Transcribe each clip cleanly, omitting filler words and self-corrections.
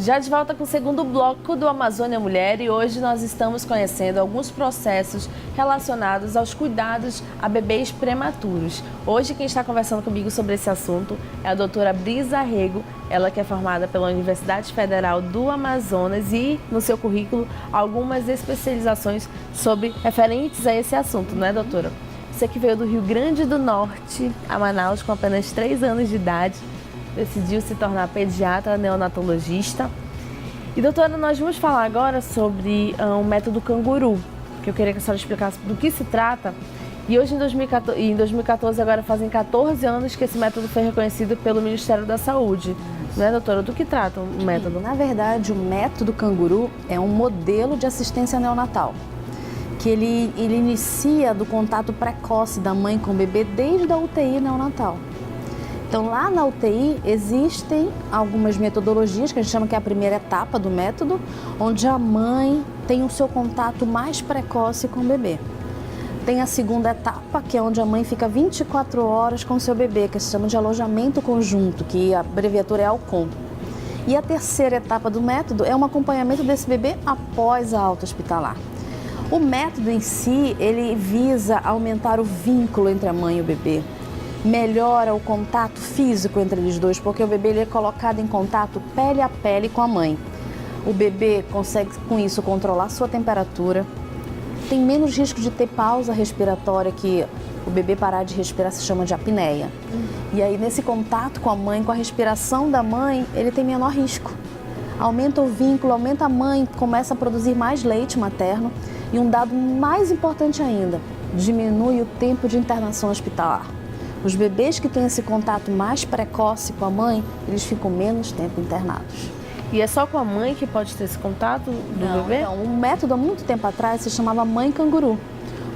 Já de volta com o segundo bloco do Amazônia Mulher e hoje nós estamos conhecendo alguns processos relacionados aos cuidados a bebês prematuros. Hoje quem está conversando comigo sobre esse assunto é a doutora Brisa Rego, ela que é formada pela Universidade Federal do Amazonas e no seu currículo algumas especializações sobre referentes a esse assunto, não é, doutora? Você que veio do Rio Grande do Norte a Manaus com apenas 3 anos de idade, decidiu se tornar pediatra neonatologista. E doutora, nós vamos falar agora sobre o método canguru, que eu queria que a senhora explicasse do que se trata. E hoje, em 2014, agora fazem 14 anos que esse método foi reconhecido pelo Ministério da Saúde. Não é, doutora? Do que trata o método? Na verdade, o método canguru é um modelo de assistência neonatal, que ele inicia do contato precoce da mãe com o bebê desde a UTI neonatal. Então, lá na UTI existem algumas metodologias, que a gente chama que é a primeira etapa do método, onde a mãe tem o seu contato mais precoce com o bebê. Tem a segunda etapa, que é onde a mãe fica 24 horas com o seu bebê, que se chama de alojamento conjunto, que a abreviatura é ALCON. E a terceira etapa do método é um acompanhamento desse bebê após a alta hospitalar. O método em si, ele visa aumentar o vínculo entre a mãe e o bebê. Melhora o contato físico entre eles dois, porque o bebê ele é colocado em contato pele a pele com a mãe. O bebê consegue, com isso, controlar sua temperatura, tem menos risco de ter pausa respiratória, que o bebê parar de respirar se chama de apneia. E aí, nesse contato com a mãe, com a respiração da mãe, ele tem menor risco. Aumenta o vínculo, aumenta a mãe, começa a produzir mais leite materno. E um dado mais importante ainda, diminui o tempo de internação hospitalar. Os bebês que têm esse contato mais precoce com a mãe, eles ficam menos tempo internados. E é só com a mãe que pode ter esse contato do bebê? Então, o método há muito tempo atrás se chamava mãe canguru.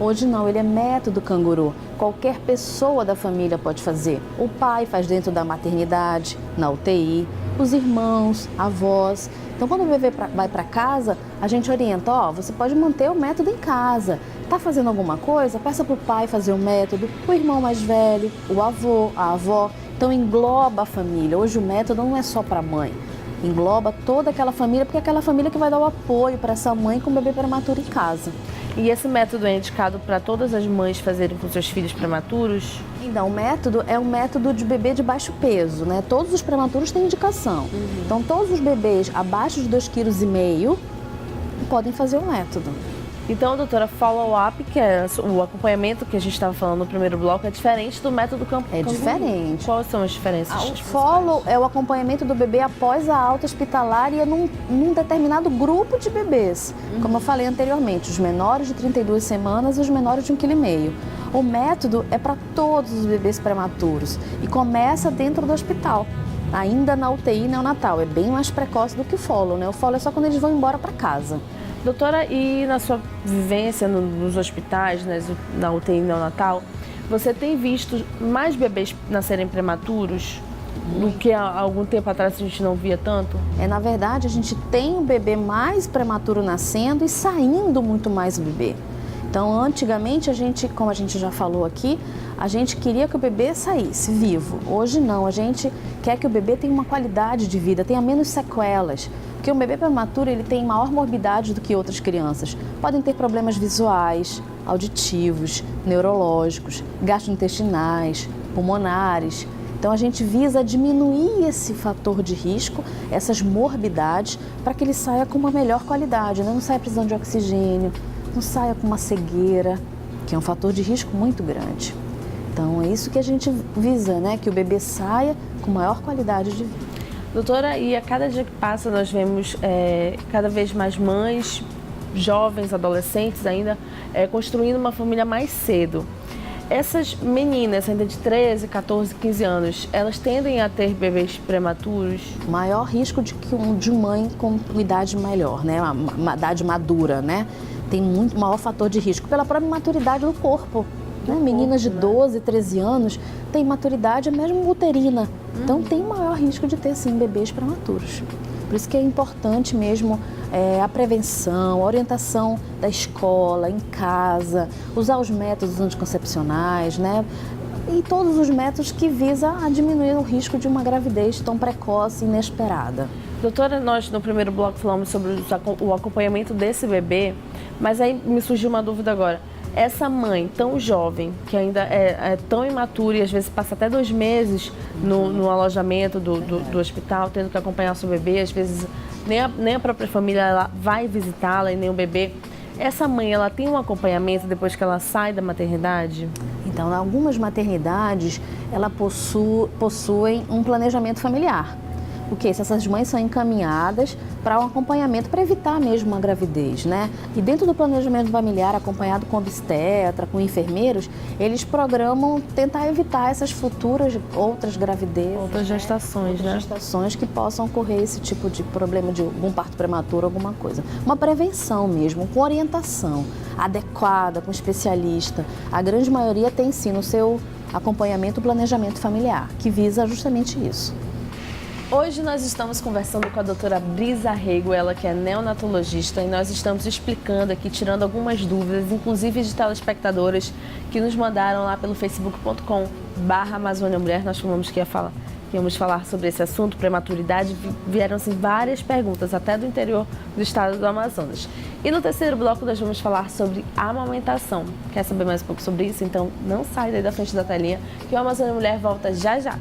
Hoje não, ele é método canguru. Qualquer pessoa da família pode fazer. O pai faz dentro da maternidade, na UTI, os irmãos, avós. Então, quando o bebê vai para casa, a gente orienta, você pode manter o método em casa. Está fazendo alguma coisa? Peça para o pai fazer o método, o irmão mais velho, o avô, a avó. Então, engloba a família. Hoje o método não é só para a mãe. Engloba toda aquela família, porque é aquela família que vai dar o apoio para essa mãe com o bebê prematuro em casa. E esse método é indicado para todas as mães fazerem com seus filhos prematuros? Então, o método é um método de bebê de baixo peso, né? Todos os prematuros têm indicação. Então, todos os bebês abaixo de 2,5 kg podem fazer o método. Então, doutora, follow-up, que é o acompanhamento que a gente estava falando no primeiro bloco, é diferente do método canguru? É diferente. Quais são as diferenças? O follow é o acompanhamento do bebê após a alta hospitalar e é num determinado grupo de bebês. Como eu falei anteriormente, os menores de 32 semanas e os menores de 1,5 kg. O método é para todos os bebês prematuros e começa dentro do hospital, ainda na UTI neonatal. É bem mais precoce do que o follow, né? O follow é só quando eles vão embora para casa. Doutora, e na sua vivência nos hospitais, na UTI neonatal, você tem visto mais bebês nascerem prematuros do que há algum tempo atrás a gente não via tanto? Na verdade, a gente tem um bebê mais prematuro nascendo e saindo muito mais bebê. Então, antigamente, como a gente já falou aqui, a gente queria que o bebê saísse vivo. Hoje não, a gente quer que o bebê tenha uma qualidade de vida, tenha menos sequelas. Porque um bebê prematuro ele tem maior morbidade do que outras crianças. Podem ter problemas visuais, auditivos, neurológicos, gastrointestinais, pulmonares. Então a gente visa diminuir esse fator de risco, essas morbidades, para que ele saia com uma melhor qualidade, né? Não saia precisando de oxigênio, não saia com uma cegueira, que é um fator de risco muito grande. Então é isso que a gente visa, né? Que o bebê saia com maior qualidade de vida. Doutora, e a cada dia que passa nós vemos cada vez mais mães, jovens, adolescentes ainda, construindo uma família mais cedo. Essas meninas ainda de 13, 14, 15 anos, elas tendem a ter bebês prematuros? Maior risco de mãe com idade melhor, né? Uma idade madura, né? Tem muito maior fator de risco pela própria maturidade do corpo. Meninas de 12, 13 anos têm maturidade mesmo uterina. Então tem maior risco de ter sim bebês prematuros. Por isso que é importante mesmo a prevenção, a orientação da escola, em casa, usar os métodos anticoncepcionais, né? E todos os métodos que visam a diminuir o risco de uma gravidez tão precoce e inesperada. Doutora, nós no primeiro bloco falamos sobre o acompanhamento desse bebê, mas aí me surgiu uma dúvida agora. Essa mãe tão jovem, que ainda é tão imatura e às vezes passa até 2 meses no alojamento do hospital, tendo que acompanhar o seu bebê, às vezes nem a própria família ela vai visitá-la e nem o bebê. Essa mãe, ela tem um acompanhamento depois que ela sai da maternidade? Então, algumas maternidades, ela possuem um planejamento familiar. Porque essas mães são encaminhadas para um acompanhamento para evitar mesmo uma gravidez, né? E dentro do planejamento familiar, acompanhado com obstetra, com enfermeiros, eles programam tentar evitar essas futuras outras gravidezes. Outras gestações, outras gestações que possam ocorrer esse tipo de problema de algum parto prematuro, alguma coisa. Uma prevenção mesmo, com orientação adequada, com especialista. A grande maioria tem sim no seu acompanhamento o planejamento familiar, que visa justamente isso. Hoje nós estamos conversando com a doutora Brisa Rego, ela que é neonatologista, e nós estamos explicando aqui, tirando algumas dúvidas, inclusive de telespectadoras que nos mandaram lá pelo facebook.com/Amazônia Mulher. Nós falamos que íamos falar sobre esse assunto, prematuridade, vieram assim, várias perguntas, até do interior do estado do Amazonas. E no terceiro bloco nós vamos falar sobre amamentação. Quer saber mais um pouco sobre isso? Então não sai daí da frente da telinha, que o Amazônia Mulher volta já já.